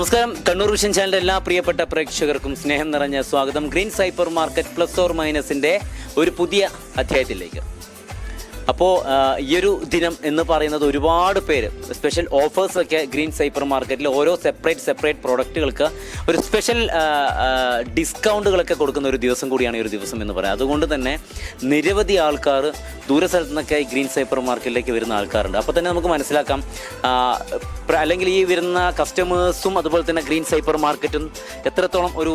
നമസ്കാരം. കണ്ണൂർ വിഷൻ ചാനലിന്റെ എല്ലാ പ്രിയപ്പെട്ട പ്രേക്ഷകർക്കും സ്നേഹം നിറഞ്ഞ സ്വാഗതം. Green super market plus or മൈനസിന്റെ ഒരു പുതിയ അധ്യായത്തിലേക്ക്. അപ്പോൾ ഈ ഒരു ദിനം എന്ന് പറയുന്നത് ഒരുപാട് പേര് സ്പെഷ്യൽ ഓഫേഴ്സൊക്കെ ഗ്രീൻ സൈപ്പർ മാർക്കറ്റിൽ ഓരോ സെപ്പറേറ്റ് പ്രോഡക്റ്റുകൾക്ക് ഒരു സ്പെഷ്യൽ ഡിസ്കൗണ്ടുകളൊക്കെ കൊടുക്കുന്ന ഒരു ദിവസം കൂടിയാണ് ഈ ഒരു ദിവസം എന്ന് പറയാം. അതുകൊണ്ട് തന്നെ നിരവധി ആൾക്കാർ ദൂരസ്ഥലത്തു നിന്നൊക്കെ ഗ്രീൻ സൈപ്പർ മാർക്കറ്റിലേക്ക് വരുന്ന ആൾക്കാരുണ്ട്. അപ്പോൾ തന്നെ നമുക്ക് മനസ്സിലാക്കാം, അല്ലെങ്കിൽ ഈ വരുന്ന കസ്റ്റമേഴ്സും അതുപോലെ തന്നെ ഗ്രീൻ സൈപ്പർ മാർക്കറ്റും എത്രത്തോളം ഒരു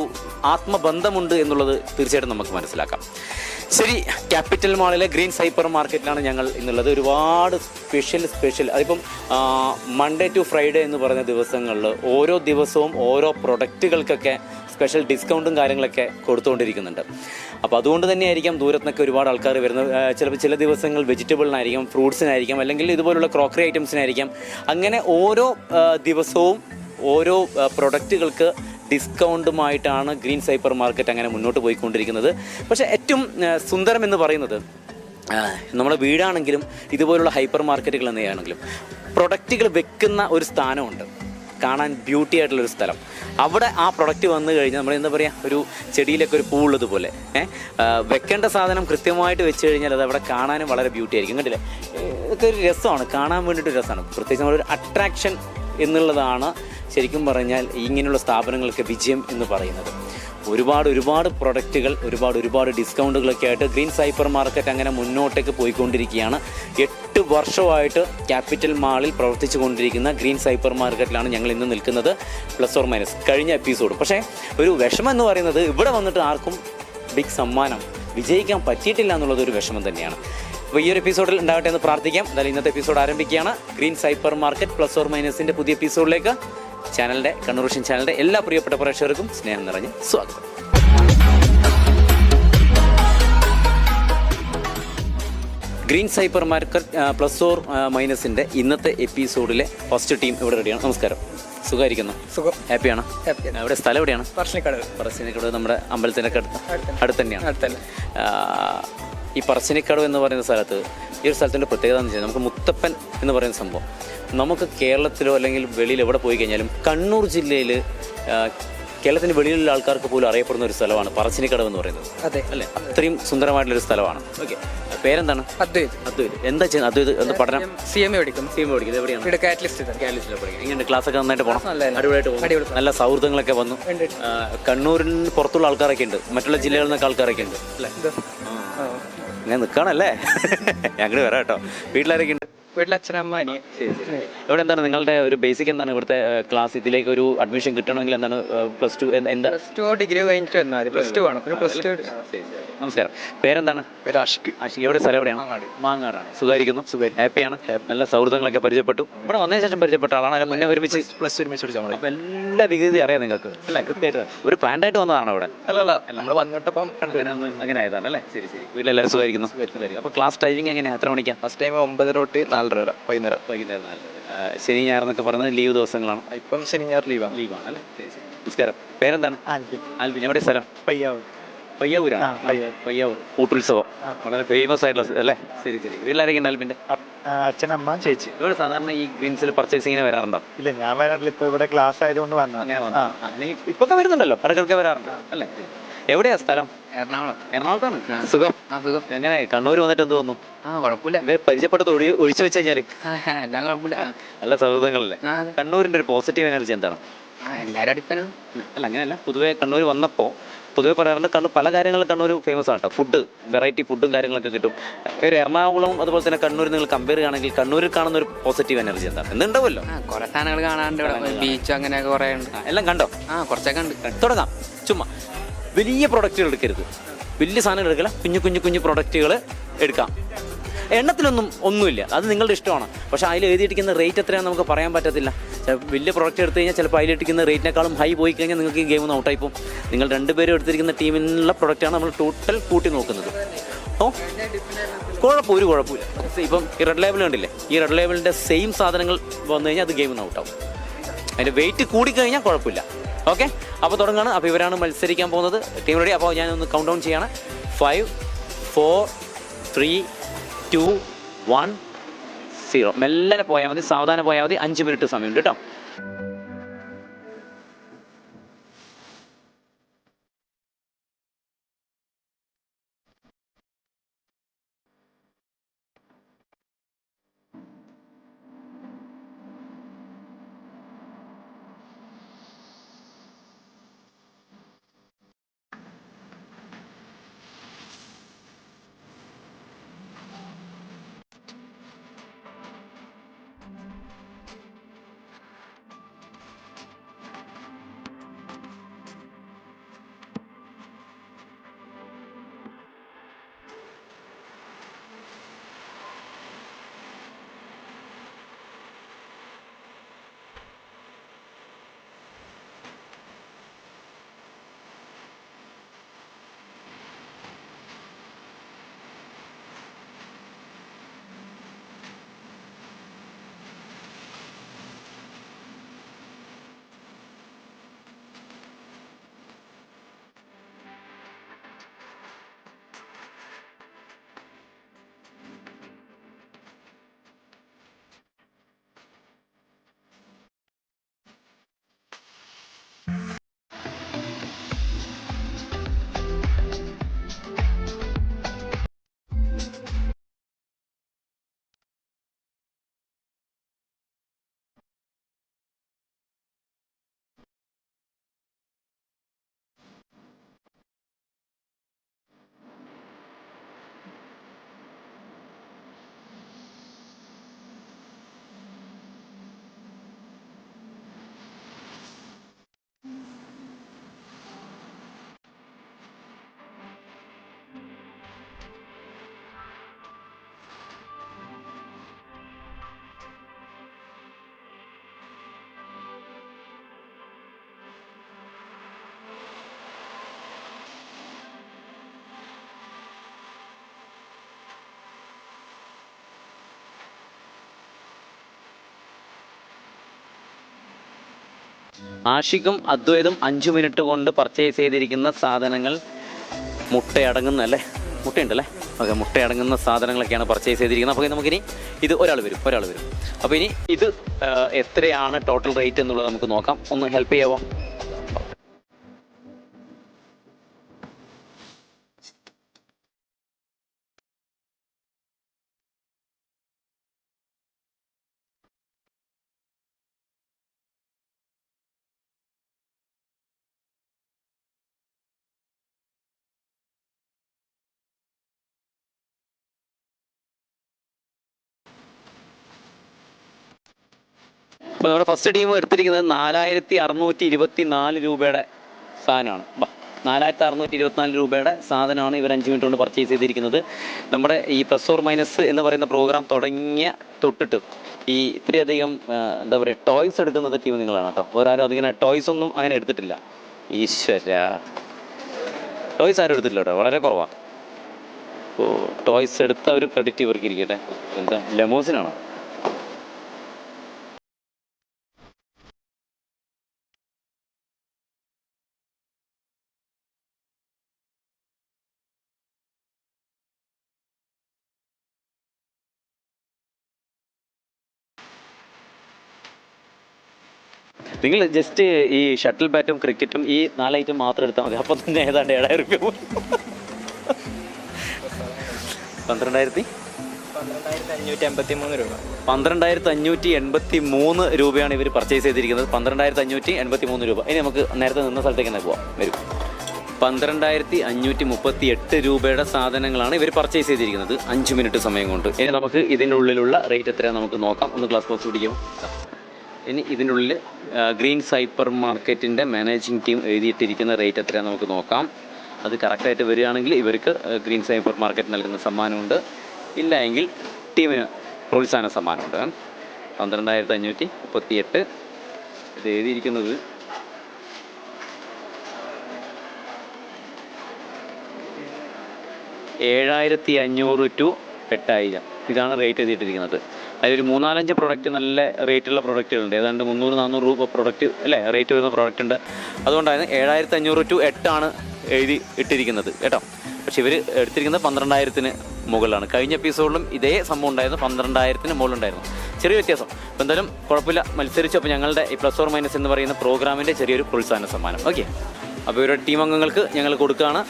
ആത്മബന്ധമുണ്ട് എന്നുള്ളത് തീർച്ചയായിട്ടും നമുക്ക് മനസ്സിലാക്കാം. ശരി, ക്യാപിറ്റൽ മാളിലെ ഗ്രീൻ സൈപ്പർ മാർക്കറ്റിലാണ് ഞങ്ങൾ ഇന്നുള്ളത്. ഒരുപാട് സ്പെഷ്യൽ അതിപ്പം മൺഡേ ടു ഫ്രൈഡേ എന്ന് പറയുന്ന ദിവസങ്ങളിൽ ഓരോ ദിവസവും ഓരോ പ്രൊഡക്റ്റുകൾക്കൊക്കെ സ്പെഷ്യൽ ഡിസ്കൗണ്ടും കാര്യങ്ങളൊക്കെ കൊടുത്തുകൊണ്ടിരിക്കുന്നുണ്ട്. അപ്പോൾ അതുകൊണ്ട് തന്നെയായിരിക്കാം ദൂരത്തുനിന്നൊക്കെ ഒരുപാട് ആൾക്കാർ വരുന്നത്. ചിലപ്പോൾ ചില ദിവസങ്ങൾ വെജിറ്റബിളിനായിരിക്കും, ഫ്രൂട്ട്സിനായിരിക്കും, അല്ലെങ്കിൽ ഇതുപോലുള്ള ക്രോക്കറി ഐറ്റംസിനായിരിക്കാം. അങ്ങനെ ഓരോ ദിവസവും ഓരോ പ്രൊഡക്റ്റുകൾക്ക് ഡിസ്കൗണ്ടുമായിട്ടാണ് ഗ്രീൻ സൈപ്പർ മാർക്കറ്റ് അങ്ങനെ മുന്നോട്ട് പോയിക്കൊണ്ടിരിക്കുന്നത്. പക്ഷേ ഏറ്റവും സുന്ദരം എന്ന് പറയുന്നത് നമ്മുടെ വീടാണെങ്കിലും ഇതുപോലുള്ള ഹൈപ്പർ മാർക്കറ്റുകൾ തന്നെയാണെങ്കിലും പ്രൊഡക്റ്റുകൾ വെക്കുന്ന ഒരു സ്ഥാനമുണ്ട്, കാണാൻ ബ്യൂട്ടി ആയിട്ടുള്ളൊരു സ്ഥലം. അവിടെ ആ പ്രൊഡക്റ്റ് വന്നു കഴിഞ്ഞാൽ നമ്മൾ എന്താ പറയുക, ഒരു ചെടിയിലൊക്കെ ഒരു പൂവുള്ളതുപോലെ വെക്കേണ്ട സാധനം കൃത്യമായിട്ട് വെച്ച് കഴിഞ്ഞാൽ അത് അവിടെ കാണാനും വളരെ ബ്യൂട്ടി ആയിരിക്കും. കണ്ടില്ലേ, ഇതൊക്കെ ഒരു രസമാണ്, കാണാൻ വേണ്ടിയിട്ടൊരു രസമാണ്. പ്രത്യേകിച്ച് നമ്മളൊരു അട്രാക്ഷൻ എന്നുള്ളതാണ് ശരിക്കും പറഞ്ഞാൽ ഇങ്ങനെയുള്ള സ്ഥാപനങ്ങൾക്ക് വിജയം എന്ന് പറയുന്നത്. ഒരുപാട് പ്രൊഡക്റ്റുകൾ, ഒരുപാട് ഡിസ്കൗണ്ടുകളൊക്കെ ആയിട്ട് ഗ്രീൻ സൈപ്പർ മാർക്കറ്റ് അങ്ങനെ മുന്നോട്ടേക്ക് പോയിക്കൊണ്ടിരിക്കുകയാണ്. 8 വർഷമായിട്ട് ക്യാപിറ്റൽ മാളിൽ പ്രവർത്തിച്ചു കൊണ്ടിരിക്കുന്ന ഗ്രീൻ സൈപ്പർ മാർക്കറ്റിലാണ് ഞങ്ങൾ ഇന്ന് നിൽക്കുന്നത്, പ്ലസ് ഓർ മൈനസ് കഴിഞ്ഞ എപ്പിസോഡ്. പക്ഷേ ഒരു വിഷമം എന്ന് പറയുന്നത് ഇവിടെ വന്നിട്ട് ആർക്കും ബിഗ് സമ്മാനം വിജയിക്കാൻ പറ്റിയിട്ടില്ല എന്നുള്ളത് ഒരു വിഷമം തന്നെയാണ്. അപ്പോൾ ഈ ഒരു എപ്പിസോഡിൽ ഉണ്ടാകട്ടെ എന്ന് പ്രാർത്ഥിക്കാം. എന്തായാലും ഇന്നത്തെ എപ്പിസോഡ് ആരംഭിക്കുകയാണ്. Green super market plus or മൈനസിൻ്റെ പുതിയ എപ്പിസോഡിലേക്ക് ചാനലിൻ്റെ, കണ്ണൂർ വിഷൻ ചാനലിൻ്റെ എല്ലാ പ്രിയപ്പെട്ട പ്രേക്ഷകർക്കും സ്നേഹം നിറഞ്ഞ സ്വാഗതം. Green super market plus or മൈനസിൻ്റെ ഇന്നത്തെ എപ്പിസോഡിലെ ഫസ്റ്റ് ടീം ഇവിടെ റെഡിയാണ്. നമസ്കാരം, സുഖമായിരിക്കുന്നു? സുഖം. ഹാപ്പിയാണ്? ഇവിടെ സ്ഥലം എവിടെയാണ്? പറശ്ശിനിക്കടവ് നമ്മുടെ അമ്പലത്തിനൊക്കെ അടുത്ത് തന്നെയാണ്. ഈ പറശ്ശിനിക്കടവ് എന്ന് പറയുന്ന സ്ഥലത്ത്, ഈ ഒരു സ്ഥലത്തിൻ്റെ പ്രത്യേകത എന്ന് വെച്ചാൽ നമുക്ക് മുത്തപ്പൻ എന്ന് പറയുന്ന സംഭവം നമുക്ക് കേരളത്തിലോ അല്ലെങ്കിൽ വെളിയിൽ എവിടെ പോയി കഴിഞ്ഞാലും കണ്ണൂർ ജില്ലയിൽ കേരളത്തിന് വെളിയിലുള്ള ആൾക്കാർക്ക് പോലും അറിയപ്പെടുന്ന ഒരു സ്ഥലമാണ് പറശ്ശിനിക്കടവ് എന്ന് പറയുന്നത്. അതെ അല്ലേ? അത്രയും സുന്ദരമായിട്ടുള്ളൊരു സ്ഥലമാണ്. ഓക്കെ, പേരെന്താണ്? അദ്വൈത്. എന്താ ചെയ്യുന്നത് അദ്വൈത്? എന്താ പഠനം? CMA പഠിക്കുന്നത്. എവിടെയാണ്? കാറ്റലിസ്റ്റിൽ പഠിക്കുന്നത്. ഇങ്ങനെ ക്ലാസ്സൊക്കെ നന്നായിട്ട് പോകണം, അടിപൊളിയായിട്ട് പോകും. നല്ല സൗഹൃദങ്ങളൊക്കെ വന്നു. കണ്ണൂരിന് പുറത്തുള്ള ആൾക്കാരൊക്കെ ഉണ്ട്, മറ്റുള്ള ജില്ലകളിൽ നിന്നൊക്കെ ആൾക്കാരൊക്കെ ഉണ്ട് അല്ലേ? ഞാൻ നിൽക്കുകയാണല്ലേ, ഞങ്ങൾ വരാം കേട്ടോ. വീട്ടിലാരൊക്കെ ഉണ്ട്? വീട്ടിലച്ഛനമ്മ. ഇവിടെ എന്താണ് നിങ്ങളുടെ ഒരു ബേസിക് എന്താണ് ഇവിടുത്തെ ക്ലാസ്? ഇതിലേക്ക് ഒരു അഡ്മിഷൻ കിട്ടണമെങ്കിൽ എന്താണ്? പ്ലസ് ടു ഡിഗ്രി കഴിഞ്ഞിട്ട് വന്നാൽ പ്ലസ് ടു വേണം. നമസ്കാരം, പേരെന്താണ്? ആഷിഖ്. എവിടെ സ്ഥലം എവിടെയാണ്? മാങ്ങാടാണ്. സുഖമായിരിക്കുന്നു? ഹാപ്പിയാണ്? നല്ല സൗഹൃദങ്ങളൊക്കെ പരിചയപ്പെട്ടു. ഇവിടെ വന്നതിന് ശേഷം പരിചയപ്പെട്ട ആളാണ്? അതിന് മുന്നേ ഒരുമിച്ച് പഠിച്ചാൽ അപ്പോൾ എല്ലാ വികൃതി അറിയാം നിങ്ങൾക്ക് അല്ലേ? കൃത്യമായിട്ട് ഒരു പ്ലാൻഡായിട്ട് വന്നതാണോ ഇവിടെ? അല്ല, നമ്മൾ വന്നിട്ടപ്പം അങ്ങനെ ആയതാണ് അല്ലേ? ശരി. വീട്ടിലെല്ലാവരും സുഖമായിരിക്കുന്നു? അപ്പോൾ ക്ലാസ് ടൈമിങ് എങ്ങനെയാണ്? എത്ര മണിക്കാണ്? ഫസ്റ്റ് ടൈം 9 തൊട്ട് 4:30 വൈകുന്നേരം. ശനി ഞായർ എന്നൊക്കെ പറയുന്നത് ലീവ് ദിവസങ്ങളാണ്. ഇപ്പം ശനി ഞായർ ലീവാണ് അല്ലേ? നമസ്കാരം, പേരെന്താണ്? ആൽവിൻ. എവിടെ സ്ഥലം? പയ്യാവൂരാണ്. പയ്യാവൂർ ഊട്ടുത്സവം വളരെ ഫേമസ് ആയിട്ടുള്ള അല്ലേ? ശരി. വീട്ടിലാരൊക്കെ ഉണ്ട് ആൽവിൻ്റെ? അച്ഛനമ്മ, ചേച്ചി. ഇവിടെ സാധാരണ ഈ ഗ്രീൻസിൽ പർച്ചേസിങ്ങിന് വരാറുണ്ടോ? ഇല്ല, ഞാൻ വരാറില്ല. ഇപ്പൊ ഇവിടെ ക്ലാസ് ആയതുകൊണ്ട് ഇപ്പൊക്കെ വരുന്നുണ്ടല്ലോ, ഇടയ്ക്കൊക്കെ വരാറുണ്ട് അല്ലേ? എവിടെയാ സ്ഥലം? എറണാകുളത്താണ്. സുഖം. എങ്ങനെ കണ്ണൂർ വന്നിട്ട് എന്ത് തോന്നുന്നു? കുഴപ്പമില്ല. പരിചയപ്പെട്ടത് ഒഴിച്ചു വെച്ച് കഴിഞ്ഞാല് എല്ലാം കുഴപ്പമില്ല. നല്ല സൗഹൃദങ്ങളല്ലേ? കണ്ണൂരിന്റെ ഒരു പോസിറ്റീവ് എനർജി എന്താണ്? എല്ലാവരും അടിപ്പനും അല്ല, അങ്ങനെയല്ല. പൊതുവെ കണ്ണൂർ വന്നപ്പോൾ പൊതുവെ പറയാറുണ്ട് കണ്ണൂർ പല കാര്യങ്ങളും കണ്ണൂർ ഫേമസ് ആണ് കേട്ടോ. ഫുഡ്, വെറൈറ്റി ഫുഡും കാര്യങ്ങളൊക്കെ കിട്ടും. ഒരു എറണാകുളം അതുപോലെ തന്നെ കണ്ണൂർ നിങ്ങൾ കമ്പയർ ചെയ്യുകയാണെങ്കിൽ കണ്ണൂരിൽ കാണുന്ന ഒരു പോസിറ്റീവ് എനർജി എന്താണ്? എന്തുണ്ടാവുമല്ലോ, കുറെ സാധനങ്ങൾ കാണാണ്ട്, ബീച്ച് അങ്ങനെയൊക്കെ കുറെ ഉണ്ട്. എല്ലാം കണ്ടോ? കുറച്ചൊക്കെ ഉണ്ട്. തുടങ്ങാം. ചുമ്മാ വലിയ പ്രൊഡക്റ്റുകൾ എടുക്കരുത്, വലിയ സാധനങ്ങൾ എടുക്കില്ല, കുഞ്ഞു പ്രൊഡക്റ്റുകൾ എടുക്കാം. ഒന്നുമില്ല, അത് നിങ്ങളുടെ ഇഷ്ടമാണ്. പക്ഷേ അതിൽ എഴുതിയിരിക്കുന്ന റേറ്റ് എത്രയാണെന്ന് നമുക്ക് പറയാൻ പറ്റത്തില്ല. വലിയ പ്രൊഡക്റ്റ് എടുത്തു കഴിഞ്ഞാൽ ചിലപ്പോൾ അതിലിട്ടിരിക്കുന്ന റേറ്റിനേക്കാളും ഹൈ പോയി കഴിഞ്ഞാൽ നിങ്ങൾക്ക് ഈ ഗെയിം ഒന്ന് ഔട്ടായി പോകും. നിങ്ങൾ 2 പേരും എടുത്തിരിക്കുന്ന ടീമിനുള്ള പ്രൊഡക്റ്റാണ് നമ്മൾ ടോട്ടൽ കൂട്ടി നോക്കുന്നത്. ഒരു കുഴപ്പമില്ല. ഇപ്പം ഈ റെഡ് ലേബിൾ കണ്ടില്ലേ? ഈ റെഡ് ലേബിളിൻ്റെ സെയിം സാധനങ്ങൾ വന്നു കഴിഞ്ഞാൽ അത് ഗെയിം ഒന്ന് ഔട്ടാവും. അതിൻ്റെ വെയിറ്റ് കൂടിക്കഴിഞ്ഞാൽ കുഴപ്പമില്ല. ഓക്കെ, അപ്പോൾ തുടങ്ങുകയാണ്. അപ്പോൾ ഇവരാണ് മത്സരിക്കാൻ പോകുന്നത്. Team ready? അപ്പോൾ ഞാനൊന്ന് കൗണ്ട് ഡൗൺ ചെയ്യാണ്. 5, 4, 3, 2, 1, 0. മെല്ലനെ പോയാൽ മതി, സാവധാനം പോയാൽ മതി. 5 മിനിറ്റ് സമയമുണ്ട് കേട്ടോ. ആഷിഖും അദ്വൈതും 5 മിനിറ്റ് കൊണ്ട് പർച്ചേസ് ചെയ്തിരിക്കുന്ന സാധനങ്ങൾ മുട്ടയടങ്ങുന്ന അല്ലേ, മുട്ടയുണ്ടല്ലേ, ഓക്കെ, മുട്ടയടങ്ങുന്ന സാധനങ്ങളൊക്കെയാണ് പർച്ചേസ് ചെയ്തിരിക്കുന്നത്. അപ്പോൾ നമുക്കിനി ഇത് ഒരാൾ വരും. അപ്പോൾ ഇനി ഇത് എത്രയാണ് ടോട്ടൽ റേറ്റ് എന്നുള്ളത് നമുക്ക് നോക്കാം. ഒന്ന് ഹെൽപ്പ് ചെയ്യാമോ? അപ്പോൾ നമ്മുടെ ഫസ്റ്റ് ടീം എടുത്തിരിക്കുന്നത് 4624 രൂപയുടെ സാധനമാണ്. 4624 രൂപയുടെ സാധനമാണ് ഇവർ 5 മിനിറ്റ് കൊണ്ട് പർച്ചേസ് ചെയ്തിരിക്കുന്നത്. നമ്മുടെ ഈ പ്ലസ് ഓർ മൈനസ് എന്ന് പറയുന്ന പ്രോഗ്രാം തുടങ്ങിയ തൊട്ടിട്ട് ഈ ഇത്രയധികം എന്താ പറയുക ടോയ്സ് എടുക്കുന്നത് ടീം നിങ്ങളാണ് കേട്ടോ. വേറെ ആരും അതിങ്ങനെ ടോയ്സ് ഒന്നും അങ്ങനെ എടുത്തിട്ടില്ല. ഈശ്വര, ടോയ്സ് ആരും എടുത്തിട്ടില്ല കേട്ടോ, വളരെ കുറവാണ്. അപ്പോൾ ടോയ്സ് എടുത്ത ഒരു ക്രെഡിറ്റ് ഇവർക്ക് ഇരിക്കട്ടെ. എന്താ ലെമോസിനാണോ? നിങ്ങൾ ജസ്റ്റ് ഈ ഷട്ടിൽ ബാറ്റും ക്രിക്കറ്റും ഈ 4 ഐറ്റം മാത്രം എടുത്താൽ മതി. അപ്പോൾ തന്നെ ഏതാണ്ട് 7000 രൂപ പോകും. 12,583 രൂപ. 12,583 രൂപയാണ് ഇവർ പർച്ചേസ് ചെയ്തിരിക്കുന്നത്. 12,583 രൂപ. ഇനി നമുക്ക് നേരത്തെ നിന്ന സ്ഥലത്തേക്ക് തന്നെ പോവാം. വരും. 12,538 രൂപയുടെ സാധനങ്ങളാണ് ഇവർ പർച്ചേസ് ചെയ്തിരിക്കുന്നത് 5 മിനിറ്റ് സമയം കൊണ്ട്. ഇനി നമുക്ക് ഇതിനുള്ളിലുള്ള റേറ്റ് എത്രയാണ് നമുക്ക് നോക്കാം. ഒന്ന് ഗ്ലാസ് ബോക്സ് പിടിക്കും. ഇനി ഇതിനുള്ളിൽ ഗ്രീൻ സൈപ്പർ മാർക്കറ്റിൻ്റെ മാനേജിങ് ടീം എഴുതിയിട്ടിരിക്കുന്ന റേറ്റ് എത്രയാണെന്ന് നമുക്ക് നോക്കാം. അത് കറക്റ്റായിട്ട് വരികയാണെങ്കിൽ ഇവർക്ക് ഗ്രീൻ സൈപ്പർ മാർക്കറ്റ് നൽകുന്ന സമ്മാനമുണ്ട്. ഇല്ല എങ്കിൽ ടീമിന് പ്രോത്സാഹന സമ്മാനമുണ്ട്. 12,538 ഇത് എഴുതിയിരിക്കുന്നത് 7,500 to 8,000 ഇതാണ് റേറ്റ് എഴുതിയിട്ടിരിക്കുന്നത്. അതിലൊരു 3-4 പ്രൊഡക്റ്റ് നല്ല റേറ്റുള്ള പ്രൊഡക്റ്റുകളുണ്ട്. ഏതാണ്ട് 300-400 രൂപ പ്രൊഡക്റ്റ് അല്ലേ റേറ്റ് വരുന്ന പ്രൊഡക്റ്റ് ഉണ്ട്. അതുകൊണ്ടാണ് 7,500 to 8 എഴുതി ഇട്ടിരിക്കുന്നത് കേട്ടോ. പക്ഷെ ഇവർ എടുത്തിരിക്കുന്നത് 12,000 മുകളിലാണ്. കഴിഞ്ഞ എപ്പിസോഡിലും ഇതേ സംഭവം ഉണ്ടായിരുന്നു, 12,000 മുകളിലുണ്ടായിരുന്നു. ചെറിയ വ്യത്യാസം. അപ്പോൾ എന്തായാലും കുഴപ്പമില്ല, മത്സരിച്ചു. അപ്പോൾ ഞങ്ങളുടെ ഈ പ്ലസ് ഓർ മൈനസ് എന്ന് പറയുന്ന പ്രോഗ്രാമിൻ്റെ ചെറിയൊരു പ്രോത്സാഹന സമ്മാനം. ഓക്കെ, അപ്പോൾ ഇവരുടെ ടീം അംഗങ്ങൾക്ക് ഞങ്ങൾ കൊടുക്കുകയാണ്.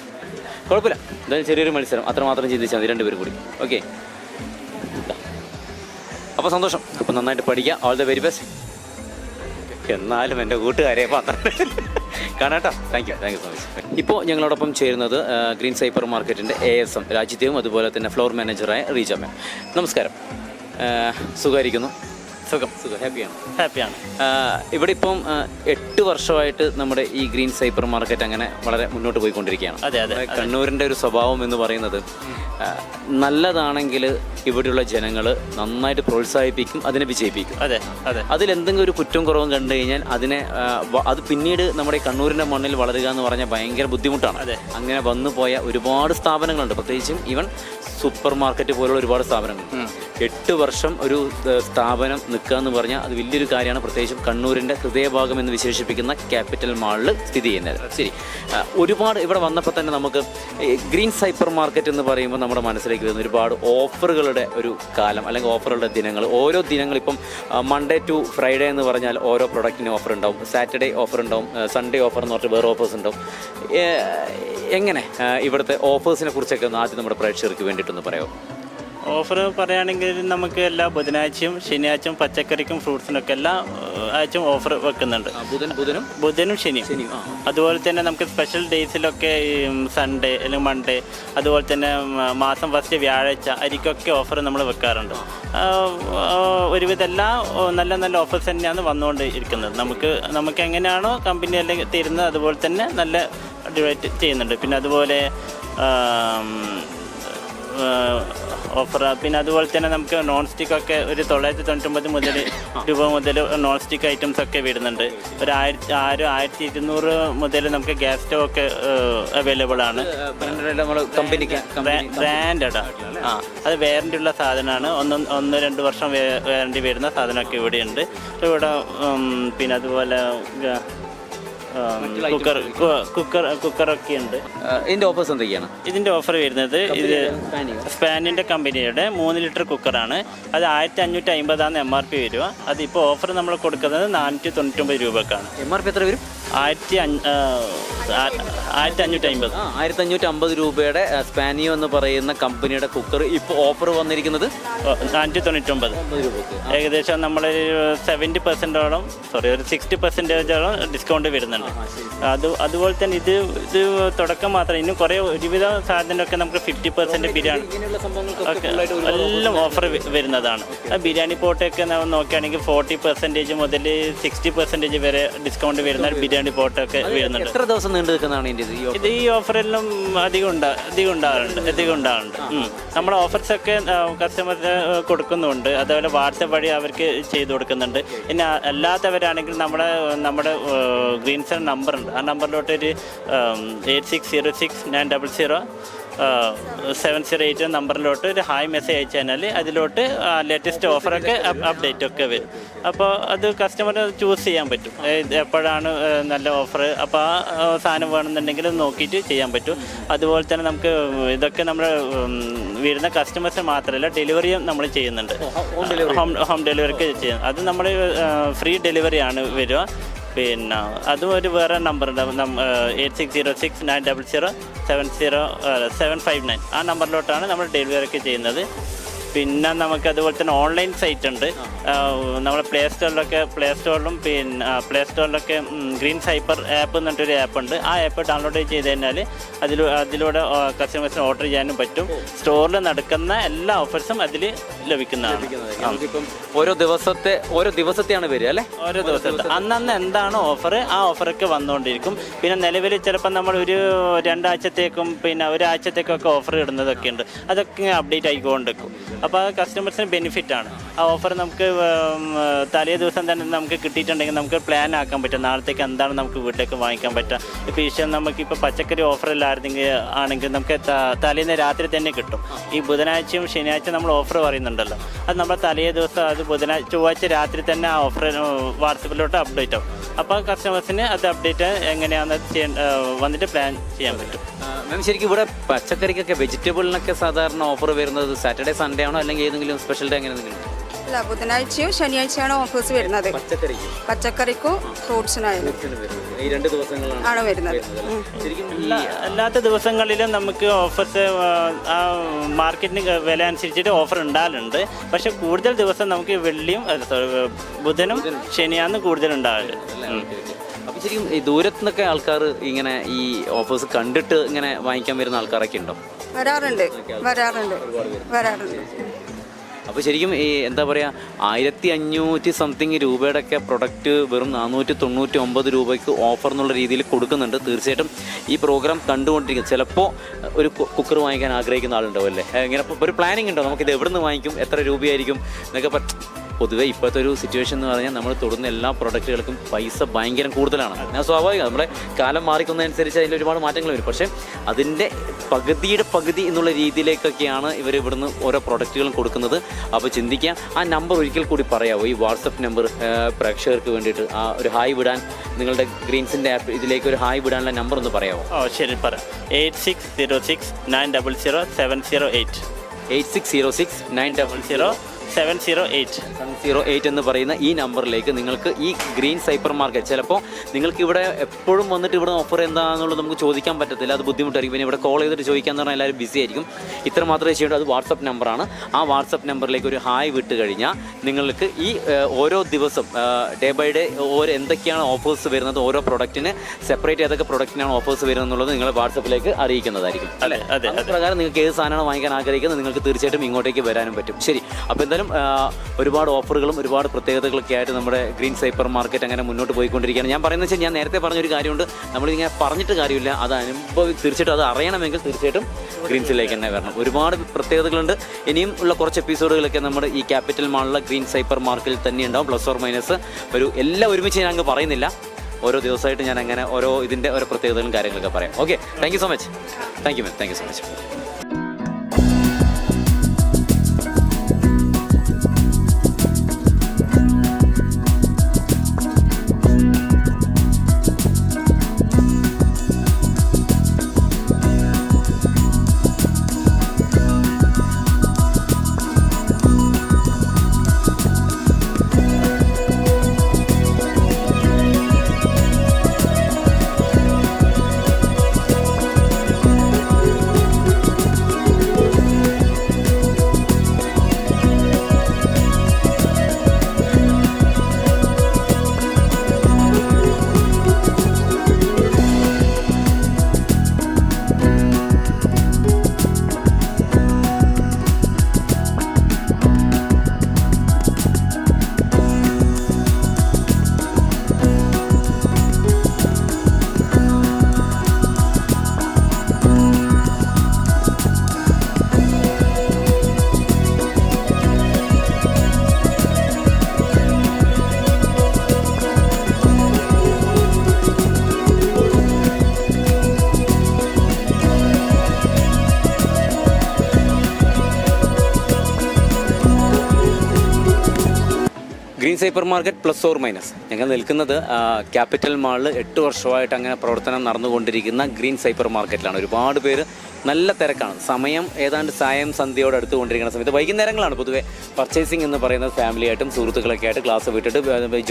കുഴപ്പമില്ല, എന്തായാലും ചെറിയൊരു മത്സരം അത്രമാത്രം ചിന്തിച്ചാൽ മതി, 2 പേരും കൂടി. ഓക്കെ, അപ്പോൾ സന്തോഷം. അപ്പോൾ നന്നായിട്ട് പഠിക്കുക. All the very best. എന്നാലും എൻ്റെ കൂട്ടുകാരെ കാണാട്ടോ. Thank you so much. ഇപ്പോൾ ഞങ്ങളോടൊപ്പം ചേരുന്നത് ഗ്രീൻ സൈപ്പർ മാർക്കറ്റിൻ്റെ ASM രാജ്യത്തെയും അതുപോലെ തന്നെ ഫ്ലോർ മാനേജറായ റീജ മാം. നമസ്കാരം. സുഖമായിരിക്കുന്നു? സുഖം. ഹാപ്പിയാണ്. ഇവിടെ ഇപ്പം 8 വർഷമായിട്ട് നമ്മുടെ ഈ ഗ്രീൻ സൈപ്പർ മാർക്കറ്റ് അങ്ങനെ വളരെ മുന്നോട്ട് പോയിക്കൊണ്ടിരിക്കുകയാണ്. അതെ. കണ്ണൂരിൻ്റെ ഒരു സ്വഭാവം എന്ന് പറയുന്നത് നല്ലതാണെങ്കിൽ ഇവിടെയുള്ള ജനങ്ങൾ നന്നായിട്ട് പ്രോത്സാഹിപ്പിക്കും, അതിനെ വിജയിപ്പിക്കും. അതെ. അതിലെന്തെങ്കിലും ഒരു കുറ്റം കുറവും കണ്ടു കഴിഞ്ഞാൽ അത് പിന്നീട് നമ്മുടെ കണ്ണൂരിൻ്റെ മണ്ണിൽ വളരുക എന്ന് പറഞ്ഞാൽ ഭയങ്കര ബുദ്ധിമുട്ടാണ്. അങ്ങനെ വന്നു പോയ ഒരുപാട് സ്ഥാപനങ്ങളുണ്ട്, പ്രത്യേകിച്ചും ഈവൻ സൂപ്പർ മാർക്കറ്റ് പോലുള്ള ഒരുപാട് സ്ഥാപനങ്ങളുണ്ട്. 8 വർഷം ഒരു സ്ഥാപനം നിൽക്കുക എന്ന് പറഞ്ഞാൽ അത് വലിയൊരു കാര്യമാണ്. പ്രത്യേകിച്ചും കണ്ണൂരിൻ്റെ ഹൃദയഭാഗം എന്ന് വിശേഷിപ്പിക്കുന്ന ക്യാപിറ്റൽ മാളിൽ സ്ഥിതി ചെയ്യുന്നത്. ശരി, ഒരുപാട് ഇവിടെ വന്നപ്പോൾ തന്നെ നമുക്ക് ഗ്രീൻ സൈപ്പർ മാർക്കറ്റ് എന്ന് പറയുമ്പോൾ നമ്മുടെ മനസ്സിലേക്ക് വരുന്ന ഒരുപാട് ഓഫറുകളുടെ ഒരു കാലം, അല്ലെങ്കിൽ ഓഫറുകളുടെ ദിനങ്ങൾ. ഓരോ ദിനങ്ങൾ ഇപ്പം മൺഡേ ടു ഫ്രൈഡേ എന്ന് പറഞ്ഞാൽ ഓരോ പ്രൊഡക്റ്റിന് ഓഫർ ഉണ്ടാവും, സാറ്റർഡേ ഓഫർ ഉണ്ടാവും, സൺഡേ ഓഫർ എന്ന് പറഞ്ഞിട്ട് വേറെ ഓഫേഴ്സ് ഉണ്ടാവും. എങ്ങനെ ഇവിടുത്തെ ഓഫേഴ്സിനെ കുറിച്ചൊക്കെ ഒന്ന് ആദ്യം നമ്മുടെ പ്രേക്ഷകർക്ക് വേണ്ടിയിട്ടൊന്ന് പറയാമോ? ഓഫർ പറയുകയാണെങ്കിൽ നമുക്ക് എല്ലാ ബുധനാഴ്ചയും ശനിയാഴ്ചയും പച്ചക്കറിക്കും ഫ്രൂട്ട്സിനൊക്കെ എല്ലാ ആഴ്ചയും ഓഫർ വെക്കുന്നുണ്ട്. ബുധനും ശനിയും. അതുപോലെ തന്നെ നമുക്ക് സ്പെഷ്യൽ ഡേയ്സിലൊക്കെ സൺഡേ അല്ലെങ്കിൽ മൺഡേ, അതുപോലെ തന്നെ മാസം ഫസ്റ്റ് വ്യാഴാഴ്ച അരിക്കൊക്കെ ഓഫർ നമ്മൾ വെക്കാറുണ്ട്. ഒരുവിധം എല്ലാ നല്ല ഓഫേഴ്സ് തന്നെയാണ് വന്നുകൊണ്ട് ഇരിക്കുന്നത്. നമുക്ക് എങ്ങനെയാണോ കമ്പനി അല്ലെങ്കിൽ തരുന്നത് അതുപോലെ തന്നെ നല്ല ഡിവൈഡ് ചെയ്യുന്നുണ്ട്. പിന്നെ അതുപോലെ ഓഫർ. പിന്നെ അതുപോലെ തന്നെ നമുക്ക് നോൺ സ്റ്റിക്ക് ഒക്കെ ഒരു 999 രൂപ മുതൽ നോൺ സ്റ്റിക്ക് ഐറ്റംസ് ഒക്കെ വരുന്നുണ്ട്. ഒരു 1200 മുതൽ നമുക്ക് ഗ്യാസ് സ്റ്റവ് ഒക്കെ അവൈലബിൾ ആണ്. ബ്രാൻഡാണ്. അത് വാറണ്ടി ഉള്ള സാധനമാണ്. 1-2 വർഷം വാറണ്ടി വരുന്ന സാധനമൊക്കെ ഇവിടെയുണ്ട്. ഇവിടെ പിന്നെ അതുപോലെ കുക്കറൊക്കെ ഉണ്ട്. ഇതിന്റെ ഓഫേഴ്സ് എന്തൊക്കെയാണ്? ഇതിന്റെ ഓഫർ വരുന്നത് ഇത് സ്പാനിന്റെ കമ്പനിയുടെ 3 ലിറ്റർ കുക്കറാണ്. അത് 1550 MRP വരിക. അതിപ്പോൾ ഓഫർ നമ്മൾ കൊടുക്കുന്നത് 499 രൂപക്കാണ്. MRP എത്ര വരും? 1550 രൂപയുടെ സ്പാനിയോ എന്ന് പറയുന്ന കമ്പനിയുടെ കുക്കർ ഇപ്പോൾ ഓഫർ വന്നിരിക്കുന്നത് 499 രൂപക്ക്. ഏകദേശം നമ്മൾ 70%ഓളം ഒരു 60%ഓളം ഡിസ്കൗണ്ട് വരുന്നുണ്ട്. അതുപോലെ തന്നെ ഇത് തുടക്കം മാത്രം. ഇന്നും കുറേ ഒരുവിധ സാധനമൊക്കെ നമുക്ക് 50% ബിരിയാണി എല്ലാം ഓഫർ വരുന്നതാണ്. ബിരിയാണി പോട്ടൊക്കെ നമ്മൾ നോക്കുകയാണെങ്കിൽ 40% മുതൽ 60% വരെ ഡിസ്കൗണ്ട് വരുന്ന ബിരിയാണി പോട്ടൊക്കെ വരുന്നുണ്ട്. എത്ര ദിവസം നീണ്ടു നിൽക്കുന്നതാണ് ഇത് ഈ ഓഫറെല്ലാം അധികം ഉണ്ടാകാറുണ്ട്. നമ്മുടെ ഓഫേഴ്സൊക്കെ കസ്റ്റമേഴ്സ് കൊടുക്കുന്നുണ്ട്. അതുപോലെ വാട്സപ്പ് വഴി അവർക്ക് ചെയ്തു കൊടുക്കുന്നുണ്ട്. പിന്നെ അല്ലാത്തവരാണെങ്കിൽ നമ്മുടെ ഗ്രീൻ സൺ നമ്പറുണ്ട്. ആ നമ്പറിലോട്ട് ഒരു 8606900708 നമ്പറിലോട്ട് ഒരു ഹായ് മെസ്സേജ് അയച്ചു കഴിഞ്ഞാൽ അതിലോട്ട് ലേറ്റസ്റ്റ് ഓഫറൊക്കെ അപ്ഡേറ്റ് ഒക്കെ വരും. അപ്പോൾ അത് കസ്റ്റമർ ചൂസ് ചെയ്യാൻ പറ്റും എപ്പോഴാണ് നല്ല ഓഫർ. അപ്പോൾ ആ സാധനം വേണമെന്നുണ്ടെങ്കിൽ നോക്കിയിട്ട് ചെയ്യാൻ പറ്റും. അതുപോലെ തന്നെ നമുക്ക് ഇതൊക്കെ നമ്മൾ വരുന്ന കസ്റ്റമേഴ്സിന് മാത്രമല്ല ഡെലിവറിയും നമ്മൾ ചെയ്യുന്നുണ്ട്. ഹോം ഡെലിവറിക്ക് ചെയ്യുന്നത്. അത് നമ്മൾ ഫ്രീ ഡെലിവറിയാണ് വരിക. പിന്നെ അതും ഒരു വേറെ നമ്പറുണ്ട്. 8606900759 ആ നമ്പറിലോട്ടാണ് നമ്മൾ ഡെലിവറി ഒക്കെ ചെയ്യുന്നത്. പിന്നെ നമുക്ക് അതുപോലെ തന്നെ ഓൺലൈൻ സൈറ്റ് ഉണ്ട്. നമ്മൾ പ്ലേ സ്റ്റോറിലൊക്കെ ഗ്രീൻ സൈപ്പർ ആപ്പ് എന്നിട്ടൊരു ആപ്പുണ്ട്. ആ ആപ്പ് ഡൗൺലോഡ് ചെയ്ത് കഴിഞ്ഞാൽ അതിലൂടെ കസ്റ്റമേഴ്സിന് ഓർഡർ ചെയ്യാനും പറ്റും. സ്റ്റോറിൽ നടക്കുന്ന എല്ലാ ഓഫേഴ്സും അതിൽ ലഭിക്കുന്നതാണ്. ഓരോ ദിവസത്തെയാണ് വരിക അല്ലേ? ഓരോ ദിവസത്തെ അന്നന്ന് എന്താണോ ഓഫർ ആ ഓഫറൊക്കെ വന്നുകൊണ്ടിരിക്കും. പിന്നെ നിലവിൽ ചിലപ്പോൾ നമ്മൾ ഒരു 2 ആഴ്ചത്തേക്കും പിന്നെ ഒരാഴ്ചത്തേക്കൊക്കെ ഓഫർ ഇടുന്നതൊക്കെ ഉണ്ട്. അതൊക്കെ അപ്ഡേറ്റ് ആയിക്കൊണ്ടിരിക്കും. അപ്പോൾ കസ്റ്റമേഴ്സിന് ബെനിഫിറ്റാണ്. ആ ഓഫർ നമുക്ക് തലേ ദിവസം തന്നെ നമുക്ക് കിട്ടിയിട്ടുണ്ടെങ്കിൽ നമുക്ക് പ്ലാൻ ആക്കാൻ പറ്റും. നാളത്തേക്ക് എന്താണ് നമുക്ക് വീട്ടിലേക്ക് വാങ്ങിക്കാൻ പറ്റുക. ഇപ്പോൾ ഈശ്വരം നമുക്കിപ്പോൾ പച്ചക്കറി ആണെങ്കിൽ നമുക്ക് തലേന്ന് രാത്രി തന്നെ കിട്ടും. ഈ ബുധനാഴ്ചയും ശനിയാഴ്ച നമ്മൾ ഓഫർ പറയുന്നുണ്ടല്ലോ. അത് നമ്മൾ തലേ ദിവസം അത് ചൊവ്വാഴ്ച രാത്രി തന്നെ ആ ഓഫർ വാട്സപ്പിലോട്ട് അപ്ഡേറ്റ് ആവും. അപ്പോൾ കസ്റ്റമേഴ്സിന് അത് അപ്ഡേറ്റ് എങ്ങനെയാണെന്ന് വന്നിട്ട് പ്ലാൻ ചെയ്യാൻ പറ്റും. മാം ശരിക്കും ഇവിടെ പച്ചക്കറിക്കൊക്കെ വെജിറ്റബിളിനൊക്കെ സാധാരണ ഓഫർ വരുന്നത് സാറ്റർഡേ സൺഡേ ആണോ അല്ലെങ്കിൽ ഏതെങ്കിലും സ്പെഷ്യൽ ഡേ അങ്ങനെ എന്തെങ്കിലും? അല്ല, ബുധനാഴ്ചയും ശനിയാഴ്ചയാണ് ഓഫേഴ്സ് വരുന്നത്. പച്ചക്കറിക്കും ഫ്രൂട്ട്സിനായാലും ഈ 2 ദിവസങ്ങളാണ് ആണ് വരുന്നത്. ശരിക്കും അല്ലാത്ത ദിവസങ്ങളിലും നമുക്ക് ഓഫേഴ്സ് മാർക്കറ്റിന് വില അനുസരിച്ചിട്ട് ഓഫർ ഉണ്ടാകലുണ്ട്. പക്ഷെ കൂടുതൽ ദിവസം നമുക്ക് ബുധനും ശനിയാണ് കൂടുതൽ ഉണ്ടാകല്. അപ്പോൾ ശരിക്കും ഈ ദൂരത്തു നിന്നൊക്കെ ആൾക്കാർ ഇങ്ങനെ ഈ ഓഫേഴ്സ് കണ്ടിട്ട് ഇങ്ങനെ വാങ്ങിക്കാൻ വരുന്ന ആൾക്കാരൊക്കെ ഉണ്ടോ? വരാറുണ്ട്. അപ്പോൾ ശരിക്കും ഈ എന്താ പറയുക 1500 സംതിങ് രൂപയുടെ ഒക്കെ പ്രൊഡക്റ്റ് വെറും 499 രൂപയ്ക്ക് ഓഫർ എന്നുള്ള രീതിയിൽ കൊടുക്കുന്നുണ്ട്. തീർച്ചയായിട്ടും ഈ പ്രോഗ്രാം കണ്ടുകൊണ്ടിരിക്കുന്നത് ചിലപ്പോൾ ഒരു കുക്കർ വാങ്ങിക്കാൻ ആഗ്രഹിക്കുന്ന ആളുണ്ടാവും അല്ലേ? ഇങ്ങനെ ഒരു പ്ലാനിങ് ഉണ്ടോ നമുക്കിത് എവിടെ നിന്ന് വാങ്ങിക്കും, എത്ര രൂപയായിരിക്കും എന്നൊക്കെ? പൊതുവെ ഇപ്പോഴത്തെ ഒരു സിറ്റുവേഷൻ എന്ന് പറഞ്ഞാൽ നമ്മൾ തൊടുന്ന എല്ലാ പ്രൊഡക്റ്റുകൾക്കും പൈസ ഭയങ്കര കൂടുതലാണ്. ഞാൻ സ്വാഭാവികം നമ്മുടെ കാലം മാറിക്കുന്നതനുസരിച്ച് അതിൽ ഒരുപാട് മാറ്റങ്ങൾ വരും. പക്ഷേ അതിൻ്റെ പകുതി എന്നുള്ള രീതിയിലേക്കൊക്കെയാണ് ഇവർ ഇവിടുന്ന് ഓരോ പ്രൊഡക്റ്റുകളും കൊടുക്കുന്നത്. അപ്പോൾ ചിന്തിക്കുക. ആ നമ്പർ ഒരിക്കൽ കൂടി പറയാമോ? ഈ വാട്സപ്പ് നമ്പർ പ്രേക്ഷകർക്ക് വേണ്ടിയിട്ട് ആ ഒരു ഹായ് വിടാൻ, നിങ്ങളുടെ ഗ്രീൻസിൻ്റെ ആപ്പ് ഇതിലേക്ക് ഒരു ഹായ് വിടാനുള്ള നമ്പർ ഒന്ന് പറയാമോ? ശരി, പറയാം. 8606900708 8606900708 എന്ന് പറയുന്ന ഈ നമ്പറിലേക്ക് നിങ്ങൾക്ക് ഈ ഗ്രീൻ സൈപ്പർ മാർക്കറ്റ്, ചിലപ്പോൾ നിങ്ങൾക്ക് ഇവിടെ എപ്പോഴും വന്നിട്ട് ഇവിടെ ഓഫർ എന്താണെന്നുള്ളത് നമുക്ക് ചോദിക്കാൻ പറ്റത്തില്ല, അത് ബുദ്ധിമുട്ടായിരിക്കും. പിന്നെ ഇവിടെ കോൾ ചെയ്തിട്ട് ചോദിക്കാന്ന് പറഞ്ഞാൽ എല്ലാവരും ബിസി ആയിരിക്കും. ഇത്ര മാത്രമേ ചെയ്യേണ്ടൂ. അത് വാട്സപ്പ് നമ്പറാണ്. ആ വാട്സപ്പ് നമ്പറിലേക്ക് ഒരു ഹായ് വിട്ട് കഴിഞ്ഞാൽ നിങ്ങൾക്ക് ഈ ഓരോ ദിവസം ഡേ ബൈ ഡേ എന്തൊക്കെയാണ് ഓഫേഴ്സ് വരുന്നത്, ഓരോ പ്രൊഡക്റ്റിന് സെപ്പറേറ്റ് ഏതൊക്കെ പ്രൊഡക്റ്റിനാണ് ഓഫേഴ്സ് വരുന്നത് എന്നുള്ളത് നിങ്ങൾ വാട്സപ്പിലേക്ക് അറിയിക്കുന്നതായിരിക്കും. അല്ലേ? പ്രകാരം നിങ്ങൾക്ക് ഏത് സാധനമാണ് വാങ്ങിക്കാൻ ആഗ്രഹിക്കുന്നത് നിങ്ങൾക്ക് തീർച്ചയായിട്ടും ഇങ്ങോട്ടേക്ക് വരാനും പറ്റും. ശരി, അപ്പോൾ എന്തായാലും എന്തായാലും ഒരുപാട് ഓഫറുകളും ഒരുപാട് പ്രത്യേകതകളൊക്കെ ആയിട്ട് നമ്മുടെ ഗ്രീൻ സൈപ്പർ മാർക്കറ്റ് അങ്ങനെ മുന്നോട്ട് പോയിക്കൊണ്ടിരിക്കുകയാണ്. ഞാൻ പറയുന്നത് വെച്ചാൽ ഞാൻ നേരത്തെ പറഞ്ഞൊരു കാര്യമുണ്ട്, നമ്മളിങ്ങനെ പറഞ്ഞിട്ട് കാര്യമില്ല, അത് തീർച്ചയായിട്ടും അത് അറിയണമെങ്കിൽ തീർച്ചയായിട്ടും ഗ്രീൻസിലേക്ക് തന്നെ വരണം. ഒരുപാട് പ്രത്യേകതകളുണ്ട്. ഇനിയും ഉള്ള കുറച്ച് എപ്പിസോഡുകളൊക്കെ നമ്മുടെ ഈ ക്യാപിറ്റൽ മാളിലെ ഗ്രീൻ സൈപ്പർ മാർക്കറ്റിൽ തന്നെ ഉണ്ടാവും. പ്ലസ് ഓർ മൈനസ് എല്ലാം ഒരുമിച്ച് ഞാൻ അങ്ങ് പറയുന്നില്ല, ഓരോ ദിവസമായിട്ട് ഞാൻ അങ്ങനെ ഓരോ ഇതിൻ്റെ ഓരോ പ്രത്യേകതകളും കാര്യങ്ങളൊക്കെ പറയാം. Okay, thank you so much. Thank you ma'am, thank you so much. Green super market plus or minus ഞങ്ങൾ നിൽക്കുന്നത് ക്യാപിറ്റൽ മാളിൽ 8 വർഷമായിട്ട് അങ്ങനെ പ്രവർത്തനം നടന്നുകൊണ്ടിരിക്കുന്ന ഗ്രീൻ സൈപ്പർ മാർക്കറ്റിലാണ്. ഒരുപാട് പേര്, നല്ല തിരക്കാണ്. സമയം ഏതാണ്ട് സായം സന്ധ്യയോട് അടുത്തുകൊണ്ടിരിക്കുന്ന സമയത്ത് വൈകുന്നേരങ്ങളാണ് പൊതുവെ പർച്ചേസിംഗ് എന്ന് പറയുന്നത്. ഫാമിലിയായിട്ടും സുഹൃത്തുക്കളൊക്കെ ആയിട്ട് ക്ലാസ് വിട്ടിട്ട്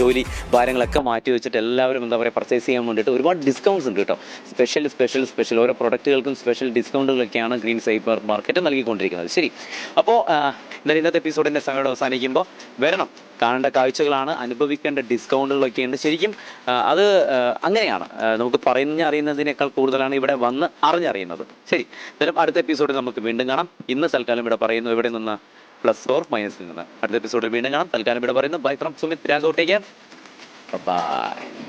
ജോലി ഭാരങ്ങളൊക്കെ മാറ്റി വെച്ചിട്ട് എല്ലാവരും എന്താ പറയുക പർച്ചേസ് ചെയ്യാൻ വേണ്ടിയിട്ട് ഒരുപാട് ഡിസ്കൗണ്ട്സ് ഉണ്ട് കേട്ടോ. സ്പെഷ്യൽ ഓരോ പ്രൊഡക്റ്റുകൾക്കും സ്പെഷ്യൽ ഡിസ്കൗണ്ടുകളൊക്കെയാണ് ഗ്രീൻ സൈപ്പർ മാർക്കറ്റ് നൽകിക്കൊണ്ടിരിക്കുന്നത്. ശരി, അപ്പോൾ എന്തായാലും ഇന്നത്തെ എപ്പിസോഡിൻ്റെ സമയം അവസാനിക്കുമ്പോൾ വരണം, കാണേണ്ട കാഴ്ചകളാണ്, അനുഭവിക്കേണ്ട ഡിസ്കൗണ്ടുകളൊക്കെ ഉണ്ട്. ശരിക്കും അത് അങ്ങനെയാണ്, നമുക്ക് പറഞ്ഞറിയുന്നതിനേക്കാൾ കൂടുതലാണ് ഇവിടെ വന്ന് അറിഞ്ഞറിയുന്നത്. ശരി, എന്തായാലും അടുത്ത എപ്പിസോഡിൽ നമുക്ക് വീണ്ടും കാണാം. ഇന്ന് തൽക്കാലം ഇവിടെ പറയുന്നു ഇവിടെ നിന്ന് പ്ലസ് ഓർ മൈനസിൽ നിന്ന്. അടുത്ത എപ്പിസോഡിൽ വീണ്ടും കാണാം. തൽക്കാലം ഇവിടെ പറയുന്നു ബൈ ഫ്രം സുമിത് രാഘോട്ടേക്ക്. ബൈ.